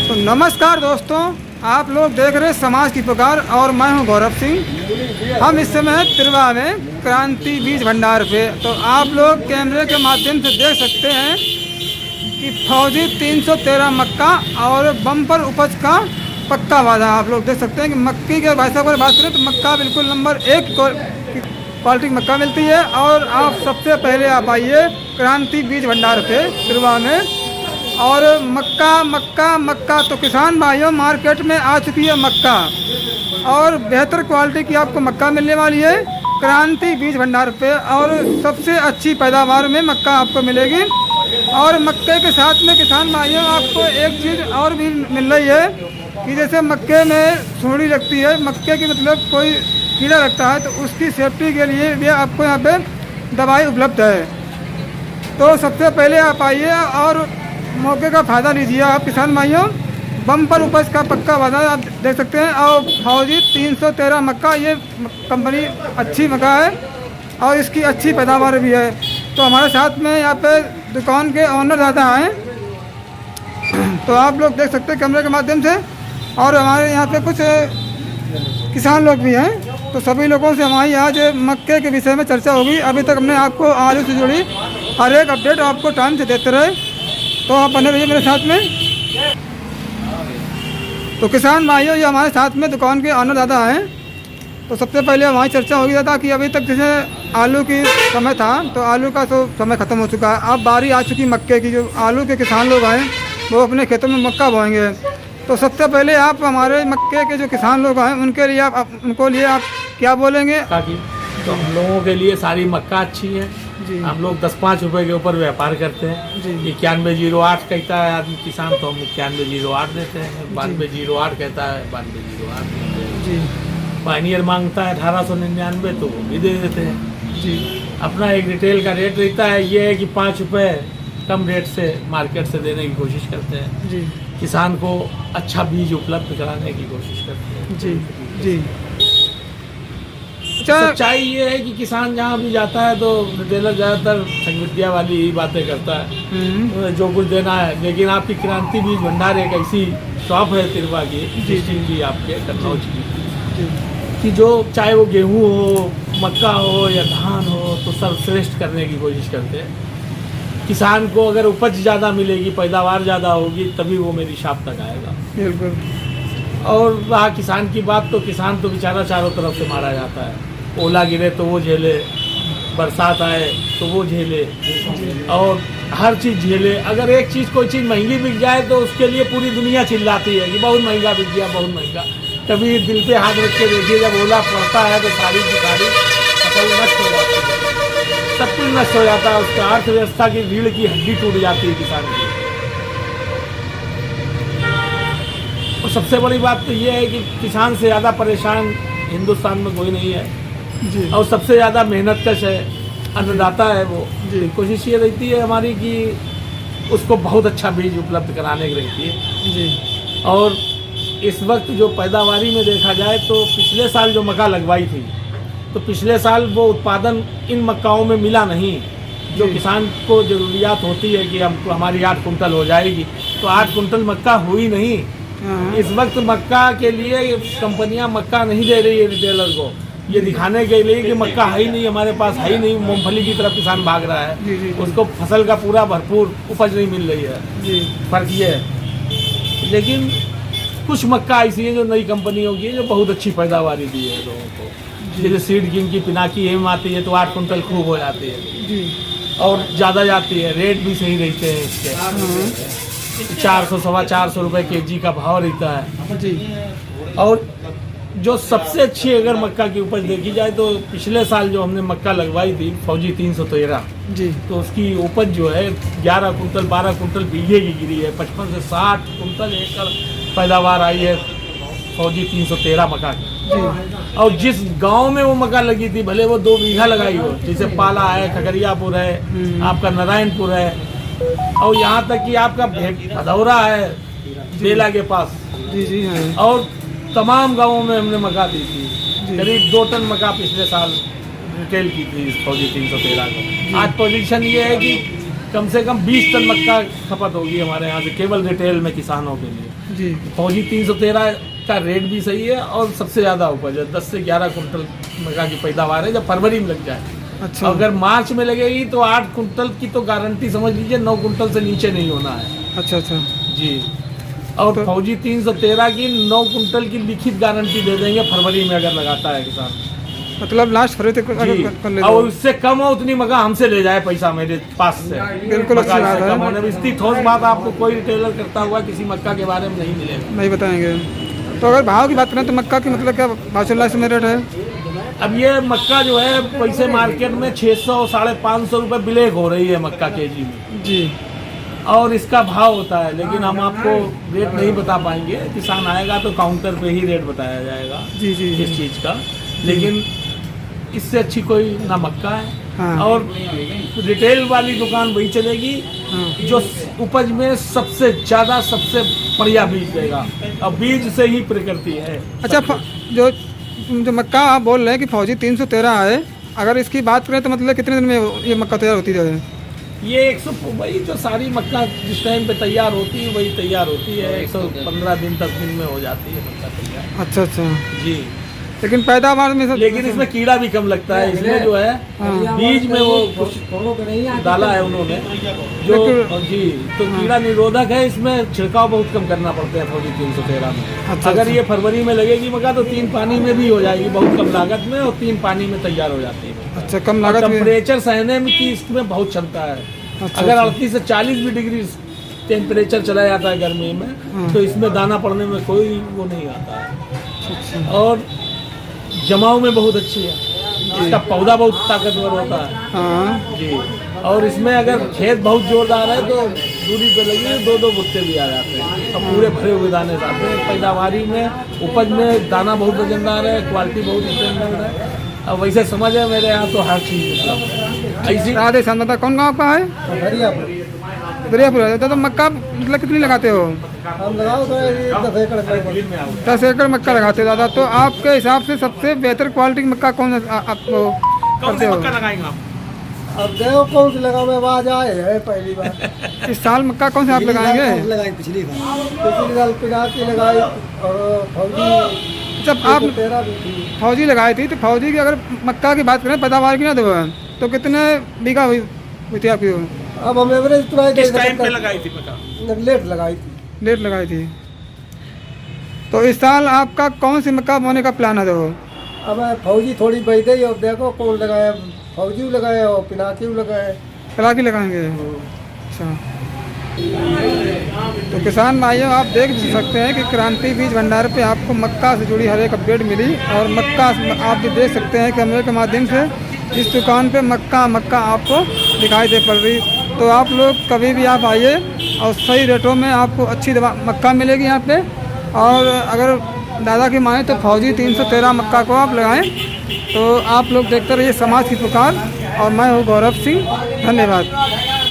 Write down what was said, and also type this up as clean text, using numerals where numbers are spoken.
तो नमस्कार दोस्तों, आप लोग देख रहे हैं समाज की पुकार और मैं हूं गौरव सिंह। हम इस समय तिरवा में क्रांति बीज भंडार पे, तो आप लोग कैमरे के माध्यम से देख सकते हैं कि फौजी 313 मक्का और बम्पर उपज का पक्का वादा। आप लोग देख सकते हैं कि मक्की के भाई साहब अगर बात करें तो मक्का बिल्कुल नंबर 1 क्वालिटी की मक्का मिलती है। और आप सबसे पहले आप आइए क्रांति बीज भंडार पे तिरवा में। और मक्का मक्का मक्का तो किसान भाइयों मार्केट में आ चुकी है मक्का, और बेहतर क्वालिटी की आपको मक्का मिलने वाली है क्रांति बीज भंडार पे। और सबसे अच्छी पैदावार में मक्का आपको मिलेगी। और मक्के के साथ में किसान भाइयों आपको एक चीज़ और भी मिल रही है कि जैसे मक्के में सुंडी लगती है, मक्के की मतलब कोई कीड़ा लगता है, तो उसकी सेफ्टी के लिए भी आपको यहाँ पे दवाई उपलब्ध है। तो सबसे पहले आप आइए और मौके का फ़ायदा लीजिए आप किसान भाइयों। बम्पर उपज का पक्का वादा आप देख सकते हैं। और फौजी 313 मक्का, ये कंपनी अच्छी मक्का है और इसकी अच्छी पैदावार भी है। तो हमारे साथ में यहाँ पे दुकान के ऑनर ज़्यादा हैं, तो आप लोग देख सकते हैं कैमरे के माध्यम से। और हमारे यहाँ पे कुछ किसान लोग भी हैं, तो सभी लोगों से हमारी आज मक्के के विषय में चर्चा होगी। अभी तक हमने आपको आलू से जुड़ी हर एक अपडेट आपको टाइम से देते रहे, तो आप बने रहिए मेरे साथ में। तो किसान भाइयों, ये हमारे साथ में दुकान के ऑनर दादा हैं। तो सबसे पहले हमारी चर्चा होगी दादा कि अभी तक जैसे आलू की समय था, तो आलू का तो समय ख़त्म हो चुका है, अब बारी आ चुकी मक्के की। जो आलू के किसान लोग हैं वो अपने खेतों में मक्का बोएंगे। तो सबसे पहले आप हमारे मक्के के जो किसान लोग हैं उनके लिए उनको लिए आप क्या बोलेंगे? तो हम लोगों के लिए सारी मक्का अच्छी है जी। हम लोग 10-5 रुपए के ऊपर व्यापार करते हैं जी। 9108 कहता है आदमी किसान, तो हम 9108 देते हैं। 9208 कहता है 9208 देते हैं जी। पायनियर मांगता है 1899, तो वो भी दे देते हैं जी। अपना एक रिटेल का रेट रहता है, ये है कि 5 रुपये कम रेट से मार्केट से देने की कोशिश करते हैं जी। किसान को अच्छा बीज उपलब्ध कराने की कोशिश करते हैं जी जी। सच्चाई ये है कि किसान जहाँ भी जाता है तो रिटेलर ज़्यादातर ठगविद्या वाली ही बातें करता है, जो कुछ देना है। लेकिन आपकी क्रांति बीज भंडार एक ऐसी शॉप है तिरवा की, डिस्ट्रिक्ट की, आपके कन्नौज की, कि जो चाहे वो गेहूँ हो, मक्का हो या धान हो, तो सर्वश्रेष्ठ करने की कोशिश करते हैं। किसान को अगर उपज ज़्यादा मिलेगी, पैदावार ज़्यादा होगी, तभी वो मेरी शॉप तक आएगा। बिल्कुल। और रहा किसान की बात, तो किसान तो बेचारा चारों तरफ से मारा जाता है। ओला गिरे तो वो झेले, बरसात आए तो वो झेले, और हर चीज़ झेले। अगर एक चीज़ कोई चीज़ महंगी बिक जाए तो उसके लिए पूरी दुनिया चिल्लाती है कि बहुत महंगा बिक गया, बहुत महंगा। कभी दिल पे हाथ रख के देखिए, जब ओला पड़ता है तो सारी की सारी फसल नष्ट हो जाती है, सब कुछ नष्ट हो जाता है। उसका अर्थव्यवस्था की रीढ़ की हड्डी टूट जाती है किसान की। और सबसे बड़ी बात तो ये है कि किसान से ज़्यादा परेशान हिंदुस्तान में कोई नहीं है जी। और सबसे ज़्यादा मेहनत कश है, अन्नदाता है वो जी। कोशिश ये रहती है हमारी कि उसको बहुत अच्छा बीज उपलब्ध कराने की रहती है जी। और इस वक्त जो पैदावारी में देखा जाए तो पिछले साल जो मक्का लगवाई थी, तो पिछले साल वो उत्पादन इन मक्काओं में मिला नहीं जो किसान को ज़रूरियात होती है कि हमको हमारी 8 कुंटल हो जाएगी, तो 8 कुंटल मक्का हुई नहीं। इस वक्त मक्का के लिए कंपनियां मक्का नहीं दे रही है रिटेलर को, ये दिखाने के लिए कि मक्का है ही नहीं, हमारे पास है ही नहीं। मूंगफली की तरफ किसान भाग रहा है, उसको फसल का पूरा भरपूर उपज नहीं मिल रही है। फर्क ये है। लेकिन कुछ मक्का ऐसी है जो नई कंपनियों की है, जो बहुत अच्छी पैदावारी दी है लोगों को। जैसे सीड किंग की पिनाकी एम आती है तो 8 कुंटल खूब हो जाती है और ज़्यादा जाती है। रेट भी सही रहते हैं इसके, 400-425 रुपये kg का भाव रहता है जी। और जो सबसे अच्छी अगर मक्का की उपज देखी जाए तो पिछले साल जो हमने मक्का लगवाई थी फौजी 313 जी, तो उसकी उपज जो है 11 कुंटल 12 कुंटल बीघे की गिरी है। 55 से 60 कुंटल एकड़ पैदावार आई है फौजी 313 मक्का की जी। और जिस गांव में वो मक्का लगी थी, भले वो 2 बीघा लगाई हो, जैसे पाला है, खगड़ियापुर है, आपका नारायणपुर है, और यहाँ तक कि आपका भदौरा है बेला के पास जी जी है। और तमाम गांवों में हमने मक्का दी थी। करीब 2 टन मक्का पिछले साल रिटेल की थी इस फौजी 313 को। आज पोजीशन ये है कि कम से कम 20 टन मक्का खपत होगी हमारे यहाँ से केवल रिटेल में किसानों के लिए। जी। फौजी 313 का रेट भी सही है और सबसे ज़्यादा उपज है, 10 से 11 कुंटल मक्का की पैदावार है जब फरवरी में लग जाए। अच्छा। अगर मार्च में लगेगी तो 8 कुंटल की तो गारंटी समझ लीजिए, 9 कुंटल से नीचे नहीं होना है। अच्छा अच्छा जी। और तो- फौजी 313 की 9 कुंटल की लिखित गारंटी दे देंगे फरवरी में अगर लगाता है किसान। मतलब लास्ट फरवरी तक अगर जी। कर ले और उससे कम हो उतनी मक्का हमसे ले जाए पैसा मेरे पास से। बिल्कुल अच्छी मक्का बात इससे है। कम होने में इतनी ठोस बात आपको कोई रिटेलर करता हुआ किसी मक्का के बारे में नहीं मिलेगा। नहीं बताएंगे। तो अगर भाव की बात करें तो मक्का की मतलब क्या भाव चल रहा है, इसमें रेट है? अब ये मक्का जो है पैसे मार्केट में 600 550 रुपये ब्लैक हो रही है मक्का केजी में जी। और इसका भाव होता है, लेकिन हम आपको रेट नहीं बता पाएंगे। किसान आएगा तो काउंटर पे ही रेट बताया जाएगा जी जी जी। इस चीज़ का। लेकिन इससे अच्छी कोई ना मक्का है। हाँ। और रिटेल वाली दुकान वही चलेगी हाँ। जो उपज में सबसे ज़्यादा सबसे बढ़िया बीज देगा, और बीज से ही प्रकृति है। अच्छा जो जो मक्का आप बोल रहे हैं कि फौजी 313 है, अगर इसकी बात करें तो मतलब कितने दिन में ये मक्का तैयार होती है? ये 100 वही जो सारी मक्का जिस टाइम पे तैयार होती है वही तैयार होती है। 115 दिन 10 दिन में हो जाती है मक्का तैयार। अच्छा अच्छा। जी। लेकिन पैदावार में लेकिन इसमें कीड़ा भी कम लगता है। इसमें जो है हाँ। बीज में वो कुछ डाला है उन्होंने जो जी, तो कीड़ा निरोधक है। इसमें छिड़काव बहुत कम करना पड़ता है फौजी 313 में। अच्छा, अगर अच्छा। ये फरवरी में लगेगी मक्का तो 3 पानी में भी हो जाएगी, बहुत कम लागत में, और 3 पानी में तैयार हो जाती है। अच्छा, कम लागत में। टेम्परेचर सहने में की इसमें बहुत क्षमता है। अच्छा, अगर अच्छा। 38 से 40 भी डिग्री टेम्परेचर चला जाता है गर्मी हाँ। में तो इसमें दाना पड़ने में कोई वो नहीं आता है। अच्छा। और जमाव में बहुत अच्छी है, इसका पौधा बहुत ताकतवर होता है। हाँ जी। और इसमें अगर खेत बहुत जोरदार है तो दूरी पे लगी 2-2 बुट्टे भी आ जाते हैं और पूरे भरे हुए दाने आते हैं। पैदावारी में उपज में दाना बहुत वजनदार है, क्वालिटी बहुत स्टैंडर्ड है। अब वैसे समझ है मेरे यहाँ तो हर चीज़ मतलब ऐसी। राधे श्याम दादा कौन गाँव का है? दरियापुर है। तो मक्का मतलब कितनी लगाते हो? हम लगाओ तो 10 एकड़ का। 10 एकड़ मक्का लगाते हो दादा। तो आपके हिसाब से सबसे बेहतर क्वालिटी की मक्का कौन आप कौन करते सा हो? मक्का लगाएंगे आप? अब देखो कौन सी लगाओ, में आवाज आए है पहली बार। इस साल मक्का कौन सा आप लगाएंगे? लगाई पिछली साल पिनाकी लगाई और फौजी जब आप 13 भी थी। फौजी लगाई थी तो फौजी की अगर मक्का की बात करें पैदावार की ना तो कितने बीघा हुई थी आपकी? अब हम एवरेज तुराई किस टाइम पे लगाई थी मक्का? लेट लगाई थी। लेट लगाई थी। तो इस साल आपका कौन सी मक्का बोने का प्लान है? देखो अब फौजी थोड़ी बच गई और देखो कौन लगाया, फौजी लगाए और पिनाकी लगाए। कलाकी लगाएंगे। अच्छा। तो किसान भाइयों आप देख सकते हैं कि क्रांति बीज भंडार पे आपको मक्का से जुड़ी हर एक अपडेट मिली और मक्का आप भी देख सकते हैं कैमरे के माध्यम से इस दुकान पे मक्का आपको दिखाई दे पड़ रही। तो आप लोग कभी भी आप आइए और सही रेटों में आपको अच्छी दवा मक्का मिलेगी यहाँ पे। और अगर दादा की माने तो फौजी 313 मक्का को आप लगाएं। तो आप लोग देखते रहिए समाज की पुकार और मैं हूँ गौरव सिंह। धन्यवाद।